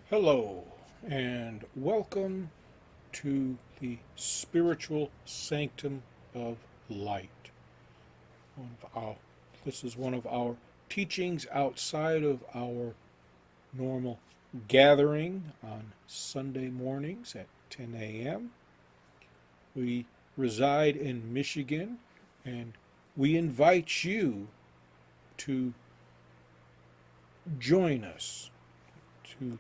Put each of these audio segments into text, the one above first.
Hello, and welcome to the spiritual sanctum of light. One of our, this is one of our teachings outside of our normal gathering on Sunday mornings at 10 a.m. We reside in Michigan, and we invite you to join us, to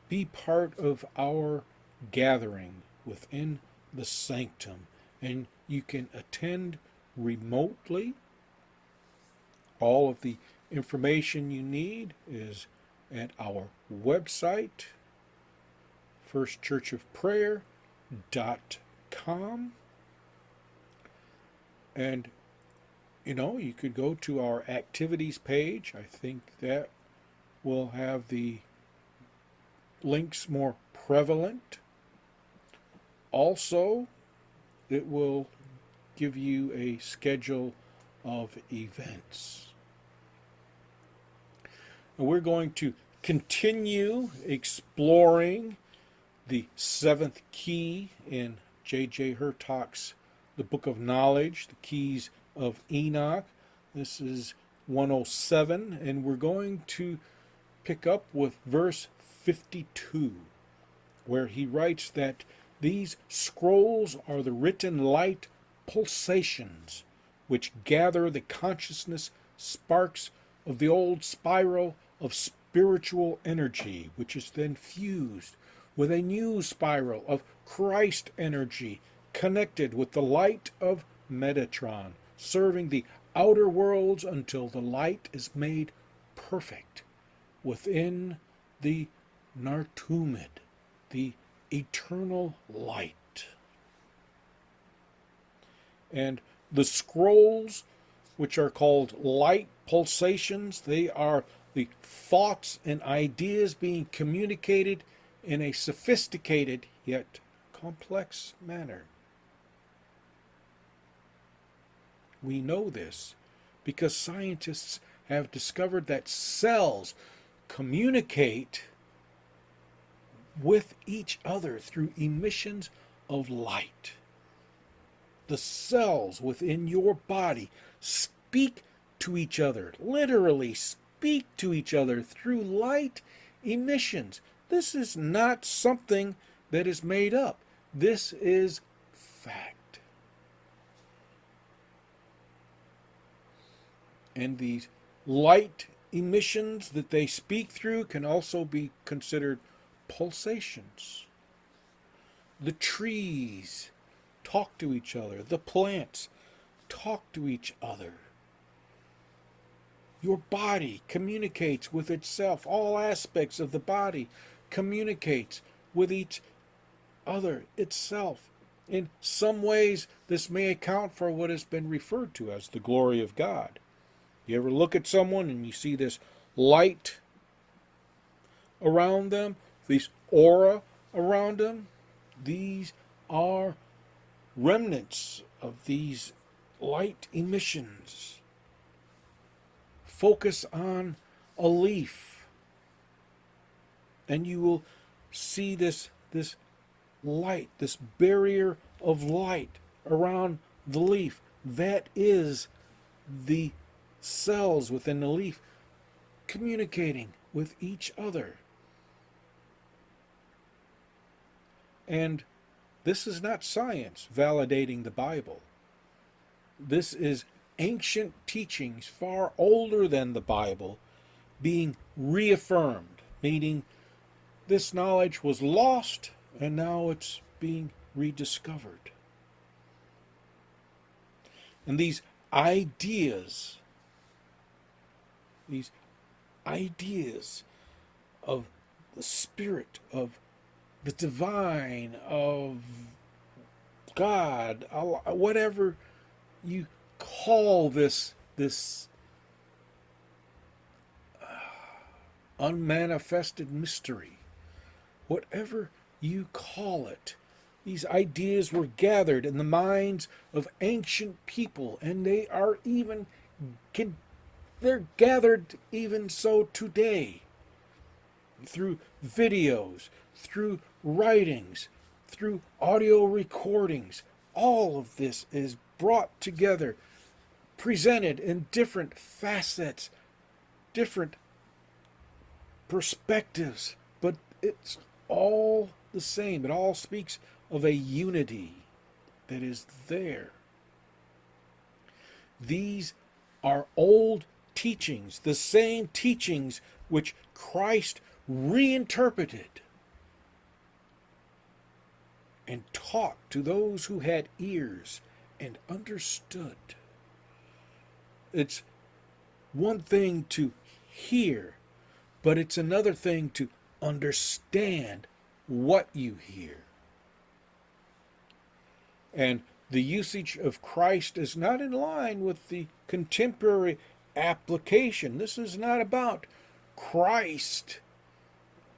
be part of our gathering within the sanctum. And you can attend remotely. All of the information you need is at our website, firstchurchofprayer.com. And you could go to our activities page. I think that will have the links more prevalent. Also, it will give you a schedule of events. And we're going to continue exploring the seventh key in J.J. Hurtak's The Book of Knowledge, the Keys of Enoch. This is 107, and we're going to pick up with verse 52, where he writes that these scrolls are the written light pulsations which gather the consciousness sparks of the old spiral of spiritual energy, which is then fused with a new spiral of Christ energy connected with the light of Metatron, serving the outer worlds until the light is made perfect within the Nartoomid, the eternal light. And the scrolls, which are called light pulsations, they are the thoughts and ideas being communicated in a sophisticated yet complex manner. We know this because scientists have discovered that cells communicate with each other through emissions of light. The cells within your body speak to each other, literally speak to each other through light emissions. This is not something that is made up. This is fact. And these light emissions that they speak through can also be considered pulsations. The trees talk to each other. The plants talk to each other. Your body communicates with itself. All aspects of the body communicates with each other itself. In some ways, this may account for what has been referred to as the glory of God. You ever look at someone and you see this light around them, this aura around them? These are remnants of these light emissions. Focus on a leaf, and you will see this light, this barrier of light around the leaf. That is the cells within the leaf communicating with each other. And this is not science validating the Bible. This is ancient teachings far older than the Bible being reaffirmed, meaning this knowledge was lost and now it's being rediscovered. And these ideas of the Spirit, of the divine, of God, whatever you call this unmanifested mystery, whatever you call it, these ideas were gathered in the minds of ancient people, and they're gathered even so today through videos, through writings, through audio recordings. All of this is brought together, presented in different facets, different perspectives, but it's all the same. It all speaks of a unity that is there. These are old teachings, the same teachings which Christ reinterpreted and taught to those who had ears and understood. It's one thing to hear, but it's another thing to understand what you hear. And the usage of Christ is not in line with the contemporary application. This is not about Christ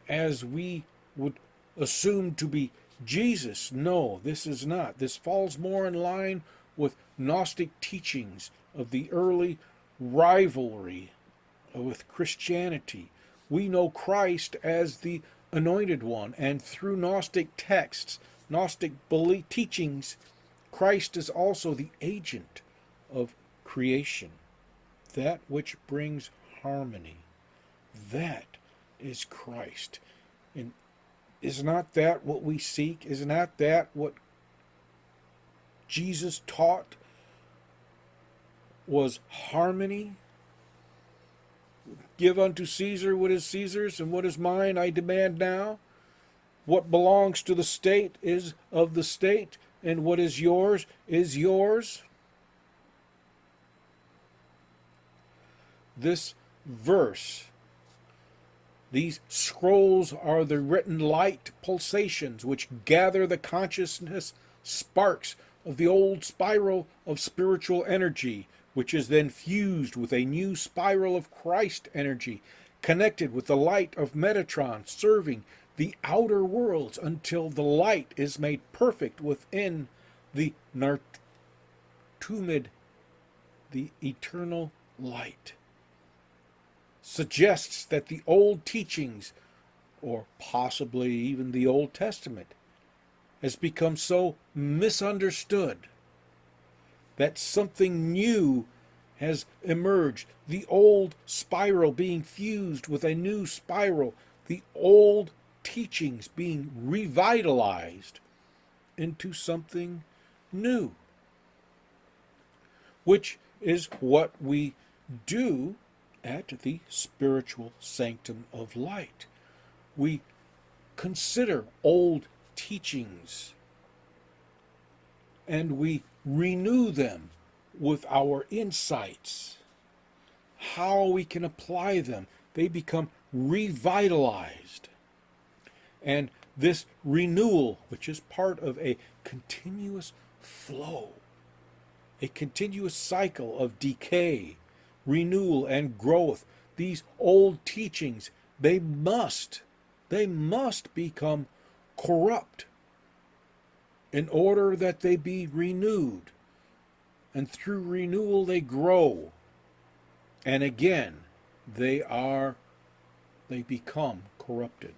as we would assume to be Jesus. No, this is not. This falls more in line with Gnostic teachings of the early rivalry with Christianity. We know Christ as the anointed one, and through Gnostic texts, Gnostic belief teachings, Christ is also the agent of creation, that which brings harmony. That is Christ. And is not that what we seek? Is not that what Jesus taught was harmony? Give unto Caesar what is Caesar's, and what is mine I demand now. What belongs to the state is of the state, and what is yours is yours. This verse, these scrolls are the written light pulsations which gather the consciousness sparks of the old spiral of spiritual energy, which is then fused with a new spiral of Christ energy, connected with the light of Metatron, serving the outer worlds until the light is made perfect within the Nartoomid, the eternal light. Suggests that the old teachings, or possibly even the Old Testament, has become so misunderstood that something new has emerged. The old spiral being fused with a new spiral, the old teachings being revitalized into something new, which is what we do at the spiritual sanctum of light. We consider old teachings and we renew them with our insights, how we can apply them. They become revitalized. And this renewal, which is part of a continuous flow, a continuous cycle of decay, renewal, and growth, these old teachings, they must become corrupt in order that they be renewed. And through renewal they grow. And again, they become corrupted.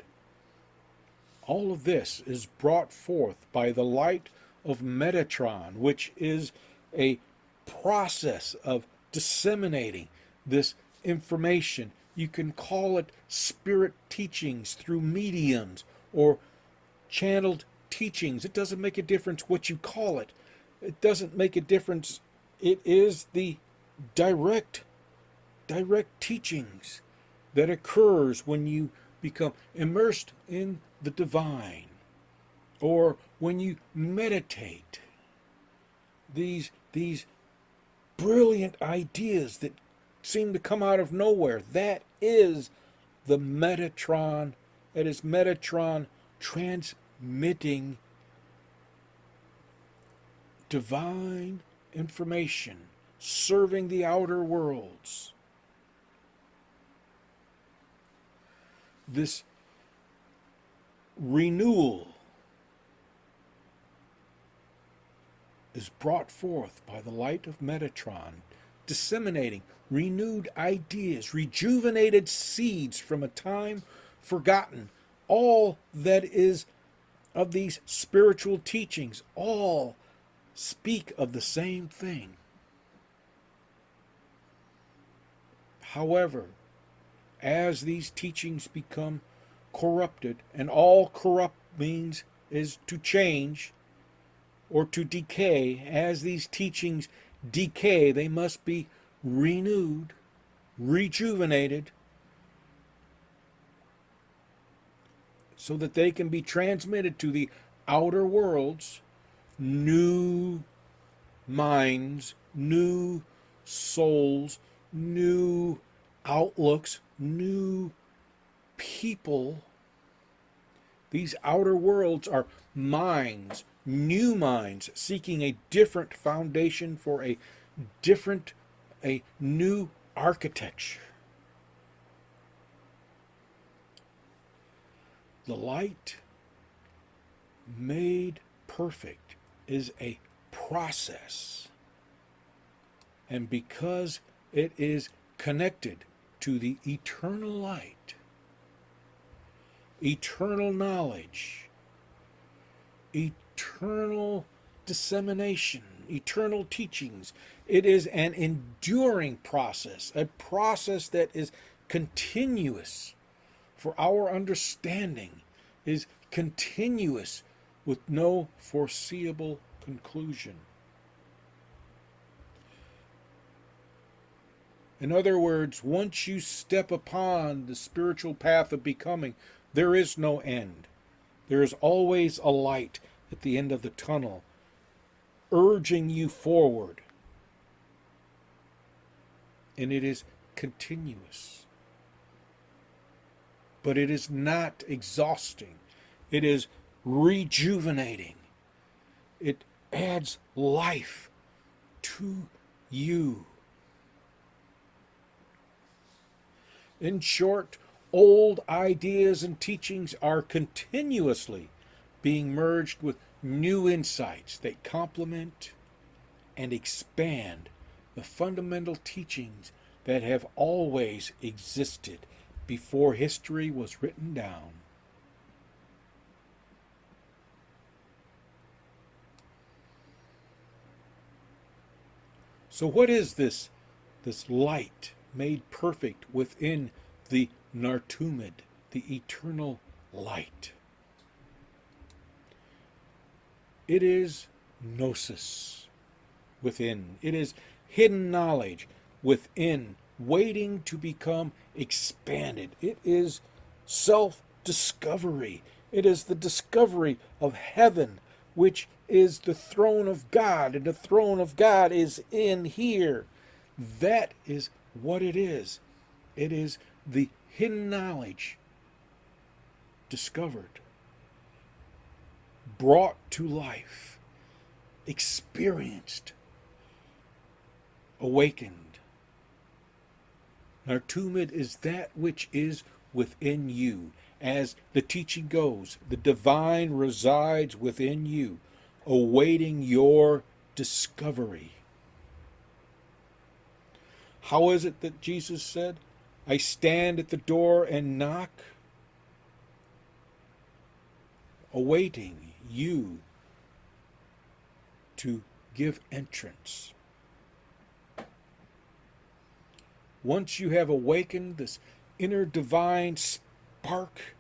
All of this is brought forth by the light of Metatron, which is a process of disseminating this information. You can call it spirit teachings through mediums or channeled teachings. It doesn't make a difference what you call it. It doesn't make a difference. It is the direct teachings that occurs when you become immersed in the divine, or when you meditate. These brilliant ideas that seem to come out of nowhere, that is the Metatron. That is Metatron transmitting divine information, serving the outer worlds. This renewal is brought forth by the light of Metatron, disseminating renewed ideas, rejuvenated seeds from a time forgotten, all that is of these spiritual teachings, all speak of the same thing. However, as these teachings become corrupted, and all corrupt means is to change or to decay, as these teachings decay, they must be renewed, rejuvenated, so that they can be transmitted to the outer worlds, new minds, new souls, new outlooks, new people. These outer worlds are minds, new minds, seeking a different foundation for a new architecture. The light made perfect is a process. And because it is connected to the eternal light, eternal knowledge, eternal dissemination, eternal teachings, it is an enduring process, a process that is continuous. For our understanding is continuous with no foreseeable conclusion. In other words, once you step upon the spiritual path of becoming, there is no end. There is always a light at the end of the tunnel, urging you forward. And it is continuous. But it is not exhausting. It is rejuvenating. It adds life to you. In short, old ideas and teachings are continuously being merged with new insights that complement and expand the fundamental teachings that have always existed before history was written down. So what is this light made perfect within the Nartoomid, the eternal light? It is gnosis within. It is hidden knowledge within, waiting to become expanded. It is self-discovery. It is the discovery of heaven, which is the throne of God, and the throne of God is in here. That is what it is. It is the hidden knowledge discovered, brought to life, experienced, awakened. Nartoomid is that which is within you. As the teaching goes, the divine resides within you, awaiting your discovery. How is it that Jesus said, I stand at the door and knock, awaiting you to give entrance? Once you have awakened this inner divine spark,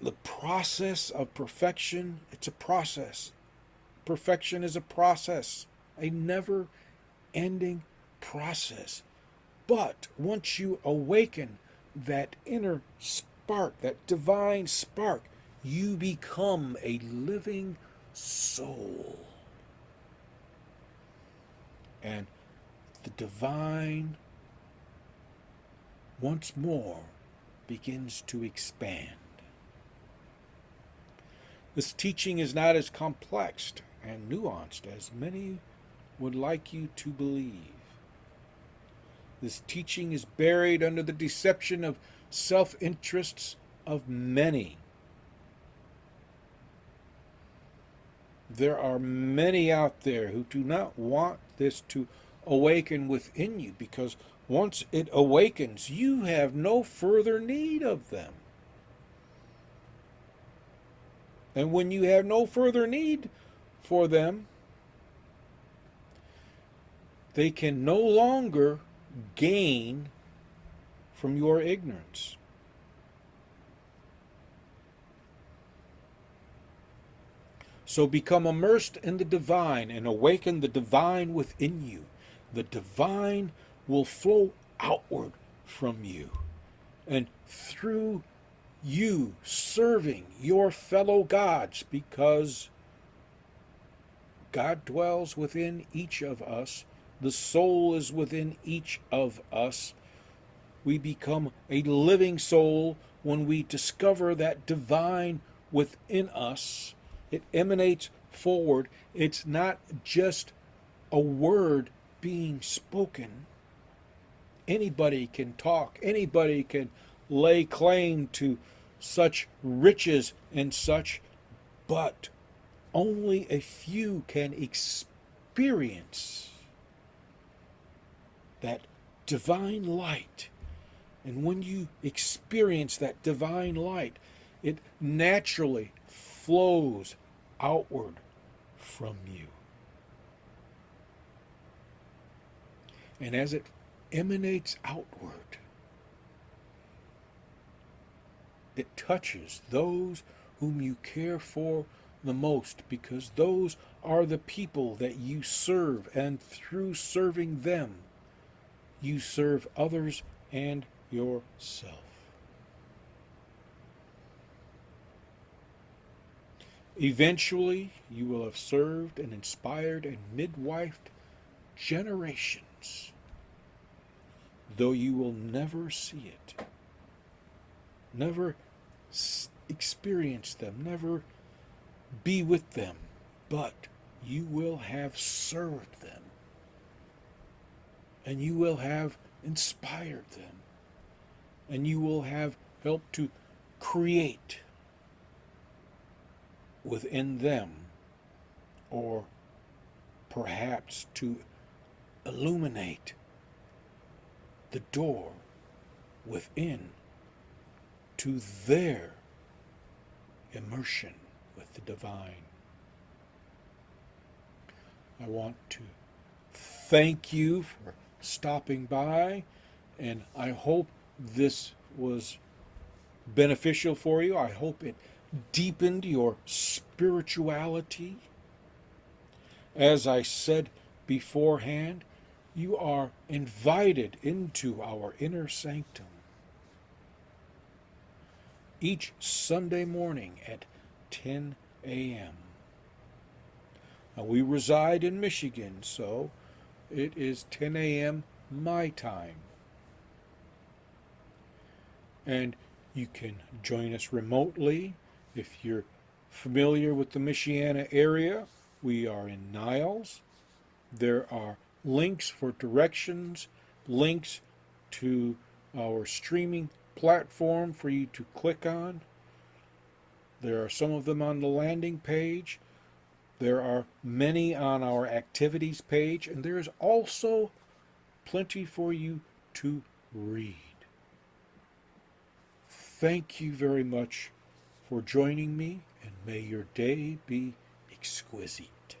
the process of perfection, it's a process. Perfection is a process, a never-ending process. But once you awaken that inner spark, that divine spark, you become a living soul. And the divine once more begins to expand. This teaching is not as complex and nuanced as many would like you to believe. This teaching is buried under the deception of self-interests of many. There are many out there who do not want this to awaken within you, because once it awakens, you have no further need of them. And when you have no further need for them, they can no longer gain from your ignorance. So become immersed in the divine and awaken the divine within you. The divine will flow outward from you and through you serving your fellow gods, because God dwells within each of us. The soul is within each of us. We become a living soul when we discover that divine within us. It emanates forward. It's not just a word being spoken. Anybody can talk. Anybody can lay claim to such riches and such, but only a few can experience that divine light. And when you experience that divine light, it naturally flows outward from you. And as it emanates outward, it touches those whom you care for the most, because those are the people that you serve, and through serving them, you serve others and yourself. Eventually, you will have served and inspired and midwifed generations, though you will never see it, never experience them, never be with them, but you will have served them, and you will have inspired them, and you will have helped to create within them, or perhaps to illuminate the door within to their immersion with the divine. I want to thank you for stopping by, and I hope this was beneficial for you. I hope it deepened your spirituality. As I said beforehand, you are invited into our inner sanctum each Sunday morning at 10 a.m. Now, we reside in Michigan, so it is 10 a.m. my time. And you can join us remotely if you're familiar with the Michiana area. We are in Niles. There are links for directions, links to our streaming platform for you to click on. There are some of them on the landing page. There are many on our activities page, and there is also plenty for you to read. Thank you very much for joining me, and may your day be exquisite.